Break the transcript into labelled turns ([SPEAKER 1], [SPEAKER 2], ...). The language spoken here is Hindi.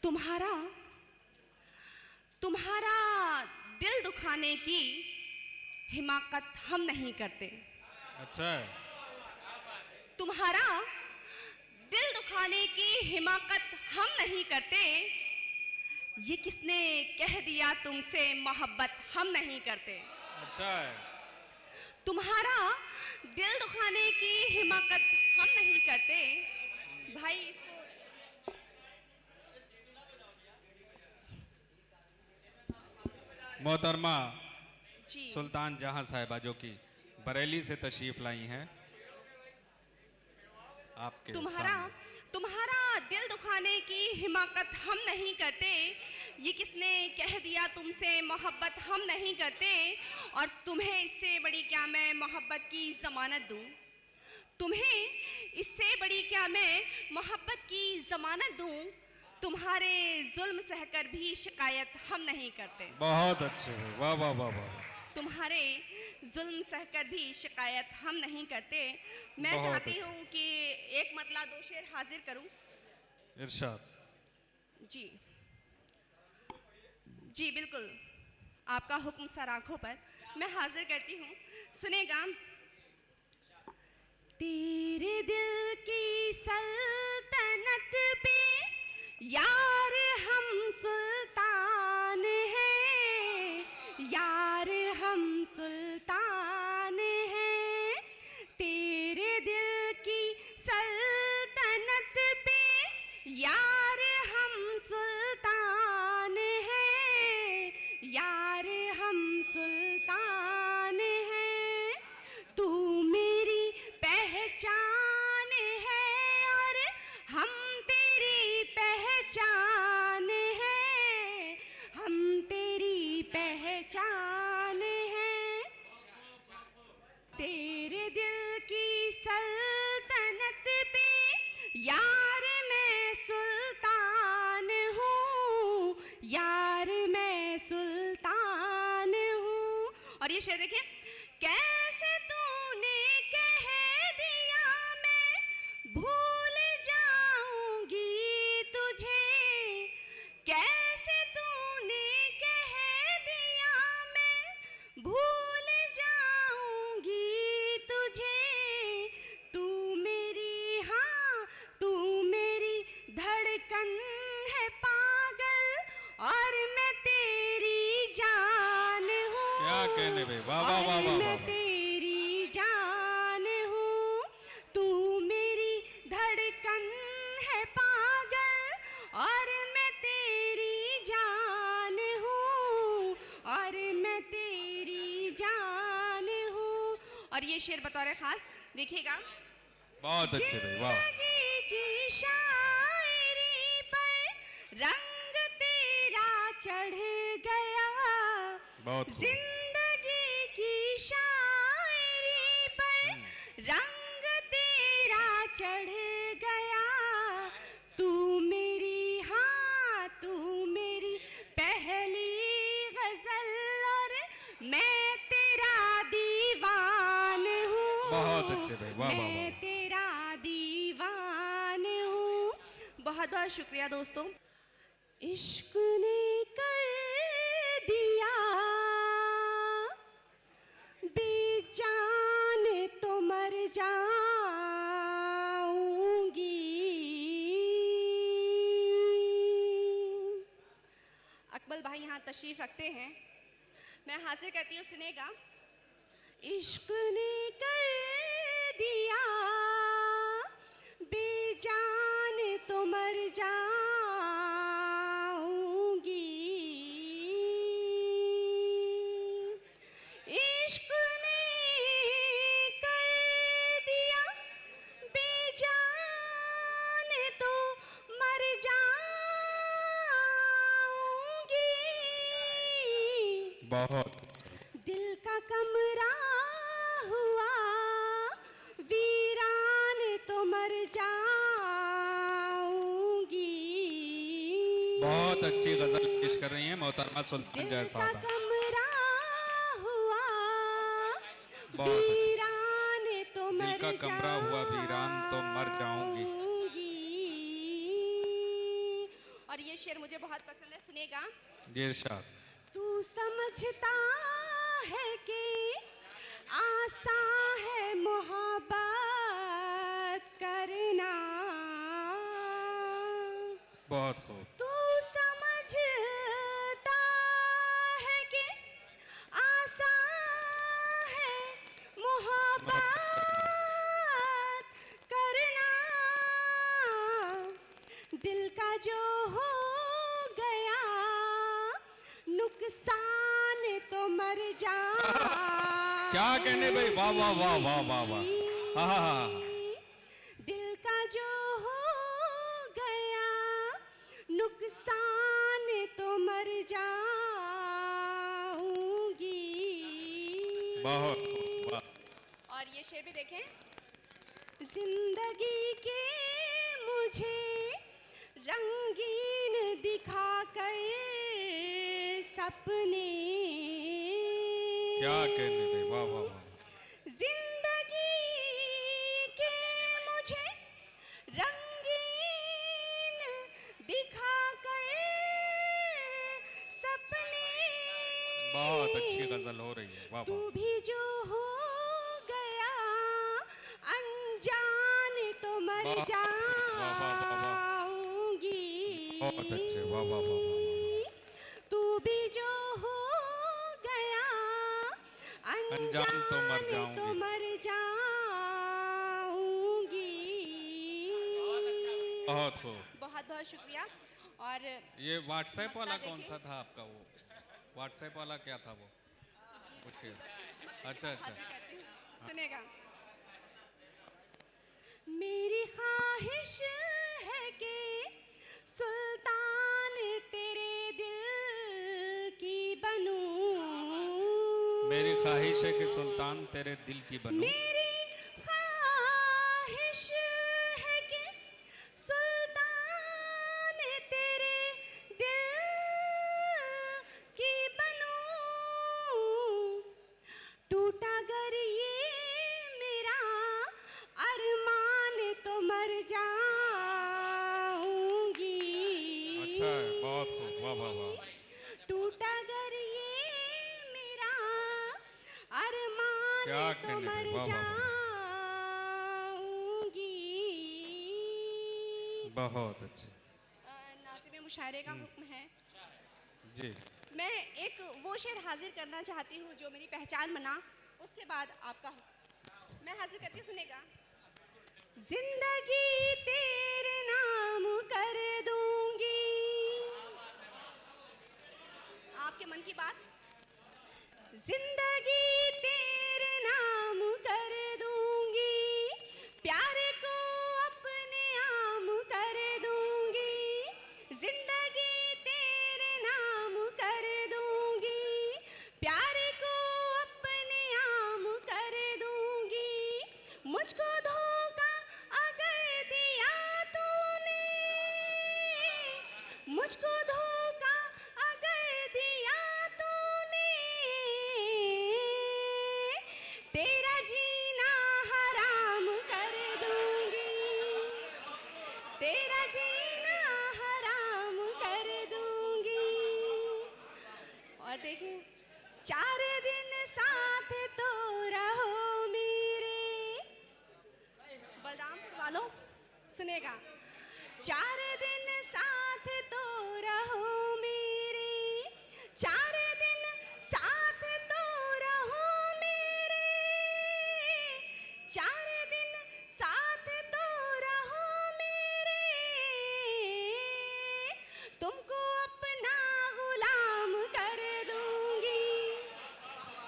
[SPEAKER 1] तुम्हारा तुम्हारा दिल दुखाने की हिमाकत हम नहीं करते।
[SPEAKER 2] अच्छा,
[SPEAKER 1] तुम्हारा दिल दुखाने की हिमाकत हम नहीं करते। ये किसने कह दिया तुमसे मोहब्बत हम नहीं करते।
[SPEAKER 2] अच्छा है।
[SPEAKER 1] तुम्हारा दिल दुखाने की हिमाकत हम नहीं करते। भाई इसको
[SPEAKER 2] मोहतरमा
[SPEAKER 1] जी।
[SPEAKER 2] सुल्तान जहां साहिबा जो कि बरेली से तशरीफ लाई हैं आपके सामने।
[SPEAKER 1] तुम्हारा दिल दुखाने की हिमाकत हम नहीं करते। ये किसने कह दिया तुमसे मोहब्बत हम नहीं करते। और तुम्हें इससे बड़ी क्या मैं मोहब्बत की ज़मानत दूं। तुम्हें इससे बड़ी क्या मैं मोहब्बत की ज़मानत दूं। तुम्हारे जुल्म सहकर भी शिकायत हम नहीं करते।
[SPEAKER 2] बहुत अच्छे, वाह वाह वाह वाह।
[SPEAKER 1] तुम्हारे जुल्म सहकर भी शिकायत हम नहीं करते। मैं
[SPEAKER 2] बहुत
[SPEAKER 1] चाहती
[SPEAKER 2] अच्छा।
[SPEAKER 1] हूँ कि एक मतला दो शेर हाजिर करूँ।
[SPEAKER 2] इरशाद।
[SPEAKER 1] जी जी बिल्कुल, आपका हुक्म सर आँखों पर, मैं हाजिर करती हूँ। सुनेगा। तेरे दिल की सल्तनत पे यार हम सुल्तान हैं, यार हम सुल्तान हैं। तेरे दिल की सल्तनत पे यार हम सुल्तान हैं, यार हम सुल्तान हैं। तू मेरी पहचान है और हम तेरी पहचान है, हम तेरी पहचान है। तेरे दिल की सल्तनत पे यार मैं सुल्तान हूँ, यार मैं सुल्तान हूँ। और ये शेर देखिए। कैसे तूने कह दिया मैं भूल जाऊंगी तुझे। कैसे तूने कह दिया मैं भूल जाऊंगी तुझे। तू मेरी, हाँ तू मेरी धड़कन है पागल और मैं तेरी जान हूँ।
[SPEAKER 2] क्या कहने भाई, वाह वाह वाह वाह
[SPEAKER 1] मैं
[SPEAKER 2] वाह।
[SPEAKER 1] तेरी जान हूँ। तू मेरी धड़कन है पागल और मैं तेरी जान हूँ, और मैं तेरी जान हूँ। और ये शेर बतौर खास देखिएगा।
[SPEAKER 2] बहुत अच्छे भाई, वाह।
[SPEAKER 1] जिंदगी की शायरी पर रंग तेरा चढ़ गया।
[SPEAKER 2] बहुत खूब।
[SPEAKER 1] जिंदगी की शायरी पर रंग तेरा चढ़ गया। तू मेरी, हाँ तू मेरी पहली गजल और मैं तेरा दीवान हूँ।
[SPEAKER 2] बहुत अच्छे भाई, वाह वाह
[SPEAKER 1] मैं
[SPEAKER 2] वाह।
[SPEAKER 1] तेरा दीवान हूँ। बहुत बहुत शुक्रिया दोस्तों। इश्क ने कर दिया बेजान तो मर जाऊंगी। अकबल भाई यहाँ तशरीफ रखते हैं, मैं हाजिर करती हूँ। सुनेगा। इश्क ने कर दिया बेजान तो मर जाऊंगी। इश्क ने कर दिया बेजान तो मर जाऊंगी।
[SPEAKER 2] बहुत
[SPEAKER 1] दिल का कमरा हुआ वीरान तो मर जाऊंगी।
[SPEAKER 2] बहुत अच्छी गजल पेश कर रही हैं मोहतरमा सुल्तान
[SPEAKER 1] दिल
[SPEAKER 2] जय
[SPEAKER 1] का
[SPEAKER 2] साहबा।
[SPEAKER 1] कमरा हुआ
[SPEAKER 2] बहुत अच्छी।
[SPEAKER 1] वीरान तो
[SPEAKER 2] दिल
[SPEAKER 1] मर
[SPEAKER 2] का कमरा हुआ वीरान तो मर जाऊंगी।
[SPEAKER 1] जाऊंगी। और ये शेर मुझे बहुत पसंद है, सुनिएगा।
[SPEAKER 2] ये इरशाद।
[SPEAKER 1] तू समझता है कि आसान है मोहब्बत करना,
[SPEAKER 2] बहुत खूब।
[SPEAKER 1] तू समझता है कि आसान है मोहब्बत करना, दिल का जो हो गया नुकसान तो मर जा।
[SPEAKER 2] क्या कहने भाई, वाह वाह वाह वाह वाह वाह। हाँ हाँ हाँ।
[SPEAKER 1] दिल का जो हो गया नुकसान तो मर जाऊंगी।
[SPEAKER 2] बहुत खूब, वाह।
[SPEAKER 1] और ये शेर भी देखें। जिंदगी के मुझे रंगीन दिखाकर सपने,
[SPEAKER 2] क्या कहने भाई, वाह वाह वाह।
[SPEAKER 1] जिंदगी के मुझे रंगीन दिखाकर सपने,
[SPEAKER 2] बहुत अच्छी गजल हो रही है, वाह
[SPEAKER 1] तू
[SPEAKER 2] वाह।
[SPEAKER 1] भी जो हो गया अनजान तो मर
[SPEAKER 2] वाह, वाह, वाह, वाह, वाह।
[SPEAKER 1] जाऊंगी।
[SPEAKER 2] बहुत अच्छे, वाह वाह वाह वाह।
[SPEAKER 1] तू भी जो हो गया
[SPEAKER 2] अनजान तो मर
[SPEAKER 1] तो
[SPEAKER 2] जाऊंगी।
[SPEAKER 1] मर जाऊंगी।
[SPEAKER 2] बहुत खूब।
[SPEAKER 1] बहुत बहुत शुक्रिया। और
[SPEAKER 2] ये व्हाट्सएप वाला कौन सा था आपका? वो व्हाट्सएप वाला क्या था वो शेर? अच्छा अच्छा।
[SPEAKER 1] सुनेगा। मेरी ख्वाहिश है कि सुल्तान तेरे दिल की बनूं।
[SPEAKER 2] मेरी ख्वाहिश है कि सुल्तान तेरे दिल की बनूं।
[SPEAKER 1] मेरी ख्वाहिश है कि सुल्तान तेरे दिल की बनूं। टूटा अगर ये मेरा अरमान तो मर जाऊंगी।
[SPEAKER 2] अच्छा है, बहुत खूब, वाह वाह वाह।
[SPEAKER 1] टूटा अगर ये मेरा अरमान
[SPEAKER 2] क्या
[SPEAKER 1] तो
[SPEAKER 2] कहने
[SPEAKER 1] मर
[SPEAKER 2] भाई, वाह वाह वाह।
[SPEAKER 1] जाऊंगी।
[SPEAKER 2] बहुत अच्छे
[SPEAKER 1] नाज़िम मुशायरे का हुक्म है।
[SPEAKER 2] जी।
[SPEAKER 1] मैं एक वो शेर हाजिर करना चाहती हूँ जो मेरी पहचान बना, उसके बाद आपका मैं हाजिर करके सुनेगा। जिंदगी तेरे नाम कर दूंगी, आपके मन की बात। जिंदगी तेरे नाम कर दूंगी, प्यारे को अपने आम कर दूंगी। जिंदगी तेरे नाम कर दूंगी, प्यारे को अपने आम कर दूंगी। मुझको धोखा अगर दिया तूने, मुझको धोखा अगर दिया तूने, तेरा जीना हराम कर दूंगी, तेरा जीना हराम कर दूंगी। और देखिए, 4 दिन साथ तो रहो मेरे, बलरामपुर वालों सुनेगा। 4 दिन साथ तो रहो मेरे, 4 दिन साथ तो रहो मेरे, 4 दिन साथ तो रहो मेरे। तुमको